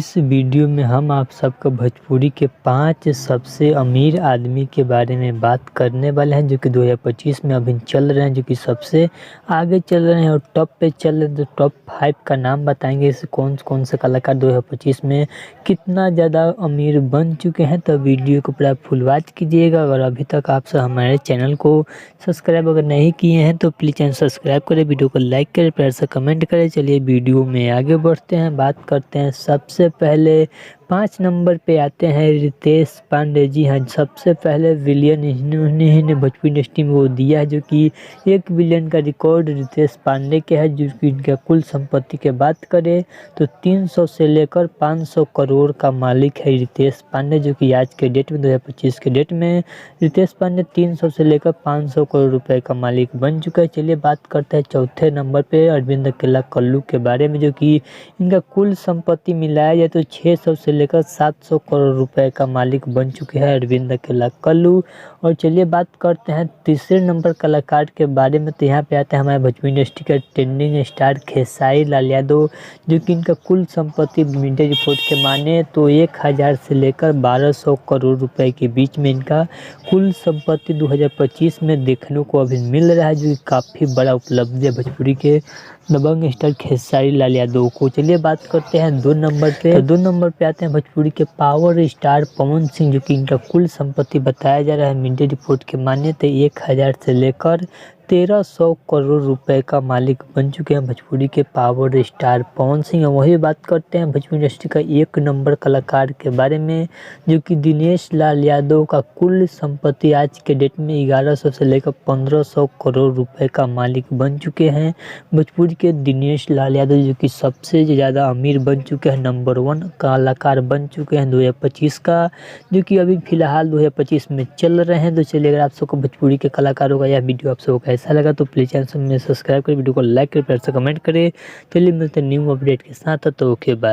इस वीडियो में हम आप सबको भोजपुरी के 5 सबसे अमीर आदमी के बारे में बात करने वाले हैं, जो कि 2025 में अभी चल रहे हैं, जो कि सबसे आगे चल रहे हैं और टॉप पे चल रहे हैं। तो टॉप 5 का नाम बताएंगे, इस कौन कौन से कलाकार 2025 में कितना ज़्यादा अमीर बन चुके हैं। तो वीडियो को पूरा फुल वॉच कीजिएगा। अगर अभी तक आप सब हमारे चैनल को सब्सक्राइब अगर नहीं किए हैं तो प्लीज़ चैनल सब्सक्राइब करें, वीडियो को लाइक करें, प्यार से कमेंट करें। चलिए वीडियो में आगे बढ़ते हैं, बात करते हैं। सबसे पहले 5 नंबर पे आते हैं रितेश पांडे। जी हाँ, सबसे पहले विलियन इन्होंने भोजपुरी इंडस्ट्री में वो दिया है, जो कि 1 बिलियन का रिकॉर्ड रितेश पांडे के है। जो कि इनका कुल संपत्ति की बात करें तो 300 से लेकर 500 करोड़ का मालिक है रितेश पांडे, जो कि आज के डेट में 2025 के डेट में रितेश पांडे 300 से लेकर 500 करोड़ रुपए का मालिक बन चुका है। चलिए बात करते हैं चौथे नंबर पे अरविंद अकेला कल्लू के बारे में, जो कि इनका कुल संपत्ति मिलाया जाए तो 600 से लेकर 700 करोड़ रुपए का मालिक बन चुके हैं अरविंद अकेला कल्लू। और चलिए बात करते हैं तीसरे नंबर कलाकार के बारे में। तो यहाँ पे आते हैं हमारे भोजपुरी इंडस्ट्री का ट्रेंडिंग स्टार खेसारी लाल यादव, जो कि इनका कुल संपत्ति मीडिया रिपोर्ट के माने तो 1000 से लेकर 1200 करोड़ रुपए के बीच में इनका कुल संपत्ति 2025 में देखने को अभी मिल रहा है, जो कि काफ़ी बड़ा उपलब्धि है भोजपुरी के दबंग स्टार खेसारी लाल यादव को। चलिए बात करते हैं 2 नंबर पे। तो 2 नंबर पे आते हैं भोजपुरी के पावर स्टार पवन सिंह, जो कि इनका कुल संपत्ति बताया जा रहा है मीडिया रिपोर्ट के माने तो 1000 से लेकर 1300 करोड़ रुपए का मालिक बन चुके हैं भोजपुरी के पावर स्टार पवन सिंह। वही बात करते हैं भोजपुरी इंडस्ट्री का 1 नंबर कलाकार के बारे में, जो कि दिनेश लाल यादव का कुल संपत्ति आज के डेट में 1100 से लेकर 1500 करोड़ रुपए का मालिक बन चुके हैं भोजपुरी के दिनेश लाल यादव, जो कि सबसे ज़्यादा अमीर बन चुके हैं, नंबर 1 कलाकार बन चुके हैं 2025 का, जो कि अभी फिलहाल 2025 में चल रहे हैं। तो चलिए अगर आप सबको भोजपुरी के कलाकारों का यह वीडियो आप सबको कैसा लगा तो प्लीज़ चैनल में सब्सक्राइब करें, वीडियो को लाइक करें, प्यार से कमेंट करें। चलिए मिलते हैं न्यू अपडेट के साथ, तो ओके बाय।